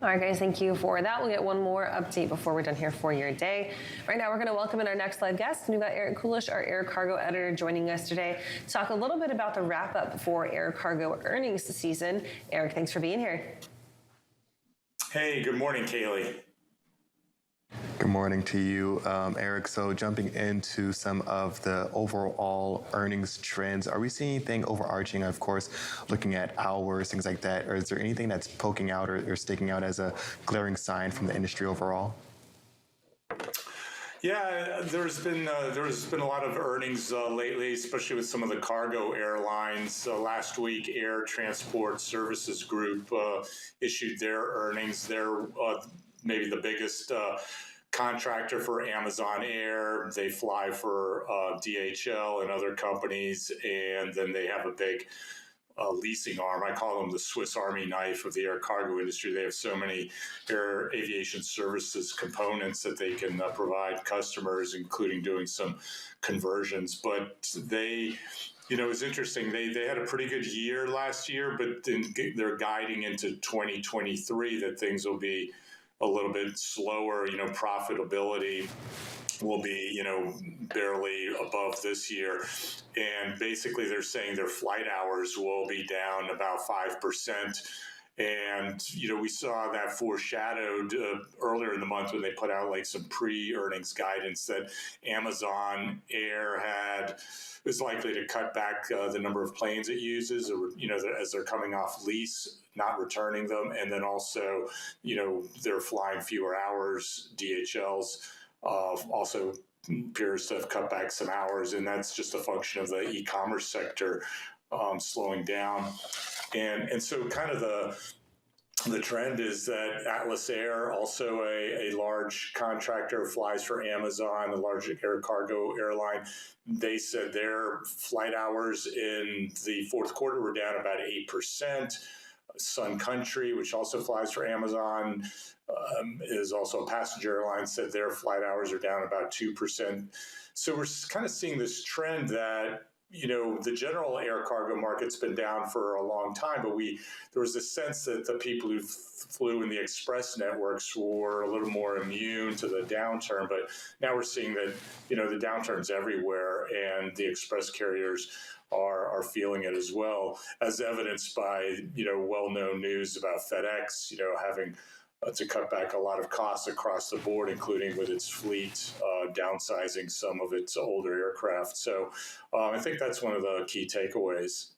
All right, guys, thank you for that. We'll get one more update before we're done here for your day. Right now, we're going to welcome in our next live guest. We've got Eric Kulish, our air cargo editor, joining us today to talk a little bit about the wrap up for air cargo earnings season. Eric, thanks for being here. Hey, good morning, Kaylee. Good morning to you, Eric. So jumping into some of the overall earnings trends, are we seeing anything overarching, of course, looking at hours, things like that, or is there anything that's poking out or sticking out as a glaring sign from the industry overall? Yeah, there's been a lot of earnings lately, especially with some of the cargo airlines. Last week, Air Transport Services Group issued their earnings. They're maybe the biggest contractor for Amazon Air. They fly for DHL and other companies, and then they have a big leasing arm. I call them the Swiss Army knife of the air cargo industry. They have so many air aviation services components that they can provide customers, including doing some conversions. But it's interesting. They had a pretty good year last year, but then they're guiding into 2023 that things will be a little bit slower. Profitability will be, barely above this year. And basically they're saying their flight hours will be down about 5%. And, we saw that foreshadowed earlier in the month when they put out like some pre-earnings guidance that Amazon Air is likely to cut back the number of planes it uses, or, as they're coming off lease, not returning them. And then also, they're flying fewer hours. DHL's also appears to have cut back some hours, and that's just a function of the e-commerce sector slowing down. And so kind of the trend is that Atlas Air, also a large contractor, flies for Amazon, a large air cargo airline. They said their flight hours in the fourth quarter were down about 8%. Sun Country, which also flies for Amazon, is also a passenger airline, said their flight hours are down about 2%. So we're kind of seeing this trend that, the general air cargo market's been down for a long time, but there was a sense that the people who flew in the express networks were a little more immune to the downturn. But now we're seeing that, the downturn's everywhere, and the express carriers are feeling it as well, as evidenced by, well-known news about FedEx, having to cut back a lot of costs across the board, including with its fleet, downsizing some of its older aircraft. So I think that's one of the key takeaways.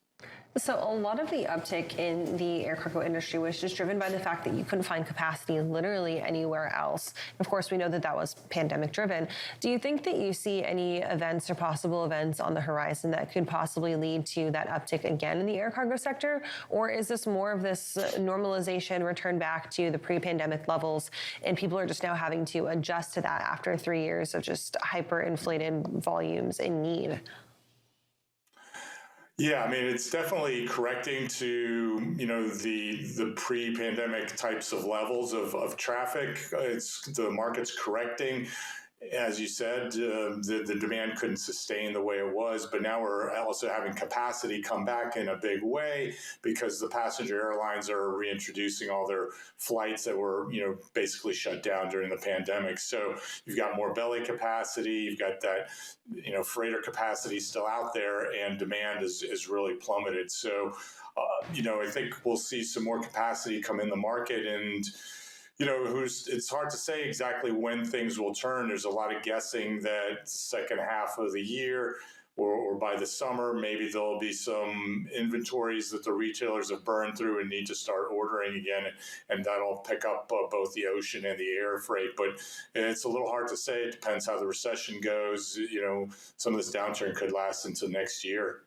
So a lot of the uptick in the air cargo industry was just driven by the fact that you couldn't find capacity literally anywhere else. Of course, we know that was pandemic driven. Do you think that you see any events or possible events on the horizon that could possibly lead to that uptick again in the air cargo sector? Or is this more of this normalization, return back to the pre-pandemic levels, and people are just now having to adjust to that after 3 years of just hyperinflated volumes and need? Yeah, I mean, it's definitely correcting to, the pre-pandemic types of levels of traffic. The market's correcting. As you said, the demand couldn't sustain the way it was, but now we're also having capacity come back in a big way because the passenger airlines are reintroducing all their flights that were, basically shut down during the pandemic. So you've got more belly capacity, you've got that, freighter capacity still out there, and demand is really plummeted. So, I think we'll see some more capacity come in the market, and it's hard to say exactly when things will turn. There's a lot of guessing that second half of the year or by the summer, maybe there'll be some inventories that the retailers have burned through and need to start ordering again, and that'll pick up both the ocean and the air freight. But it's a little hard to say. It depends how the recession goes. Some of this downturn could last into next year.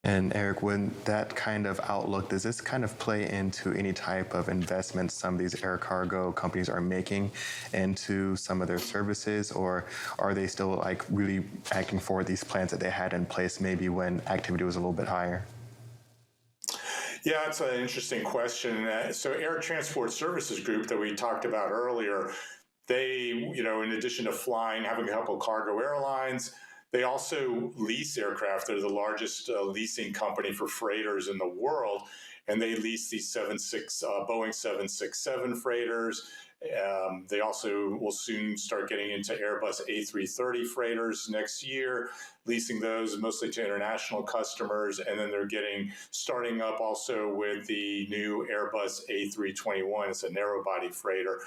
And Eric, with that kind of outlook, does this kind of play into any type of investment some of these air cargo companies are making into some of their services, or are they still like really acting for these plans that they had in place maybe when activity was a little bit higher? Yeah, that's an interesting question. So Air Transport Services Group that we talked about earlier, they, in addition to flying, having a couple cargo airlines, they also lease aircraft. They're the largest leasing company for freighters in the world. and they lease these Boeing 767 freighters. They also will soon start getting into Airbus A330 freighters next year, leasing those mostly to international customers. And then they're starting up also with the new Airbus A321. It's a narrow body freighter.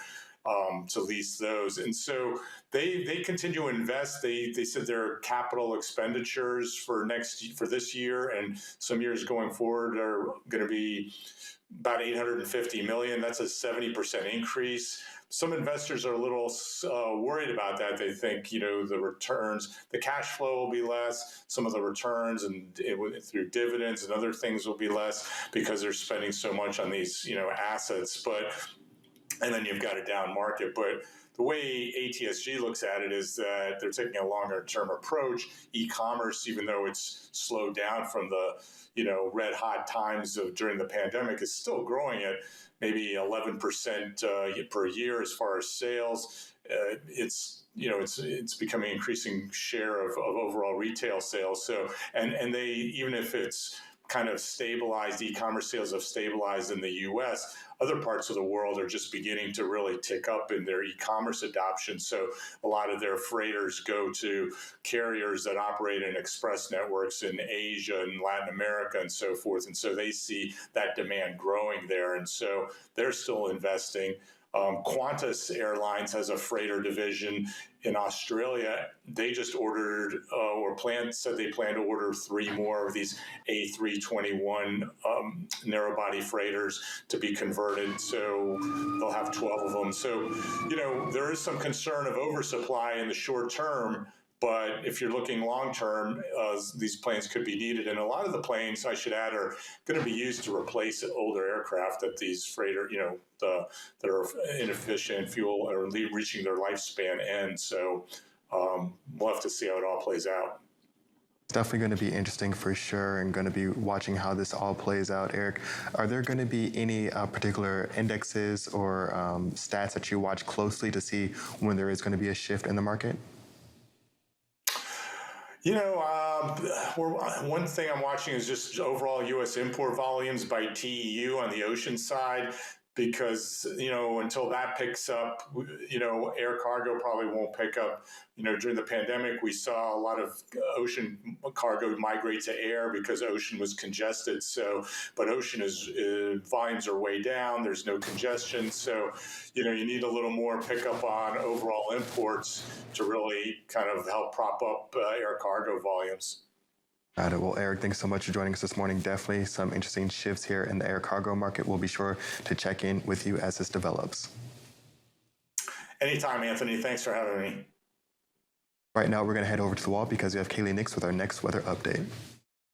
To lease those. And so they continue to invest. They said their capital expenditures for this year and some years going forward are going to be about $850 million. That's a 70% increase. Some investors are a little worried about that. They think, the returns, the cash flow will be less. Some of the returns and through dividends and other things will be less because they're spending so much on these, assets. And then you've got a down market. But the way ATSG looks at it is that they're taking a longer term approach. E-commerce, even though it's slowed down from the, red hot times during the pandemic, is still growing at maybe 11% per year as far as sales. It's becoming an increasing share of overall retail sales. So, and they, even if it's kind of stabilized, e-commerce sales have stabilized in the U.S., other parts of the world are just beginning to really tick up in their e-commerce adoption. So a lot of their freighters go to carriers that operate in express networks in Asia and Latin America and so forth. And so they see that demand growing there. And so they're still investing. Qantas Airlines has a freighter division in Australia. They just ordered said they plan to order 3 more of these A321 narrow body freighters to be converted. So they'll have 12 of them. So, there is some concern of oversupply in the short term. But if you're looking long term, these planes could be needed. And a lot of the planes, I should add, are going to be used to replace older aircraft that these freighter, that are inefficient, fuel are reaching their lifespan end. So we'll have to see how it all plays out. It's definitely going to be interesting for sure, and going to be watching how this all plays out. Eric, are there going to be any particular indexes or stats that you watch closely to see when there is going to be a shift in the market? One thing I'm watching is just overall U.S. import volumes by TEU on the ocean side, because, until that picks up, air cargo probably won't pick up. During the pandemic, we saw a lot of ocean cargo migrate to air because ocean was congested. So, but ocean volumes are way down. There's no congestion. So, you need a little more pickup on overall imports to really kind of help prop up air cargo volumes. Got it. Well, Eric, thanks so much for joining us this morning. Definitely some interesting shifts here in the air cargo market. We'll be sure to check in with you as this develops. Anytime, Anthony. Thanks for having me. Right now, we're going to head over to the wall because we have Kaylee Nix with our next weather update.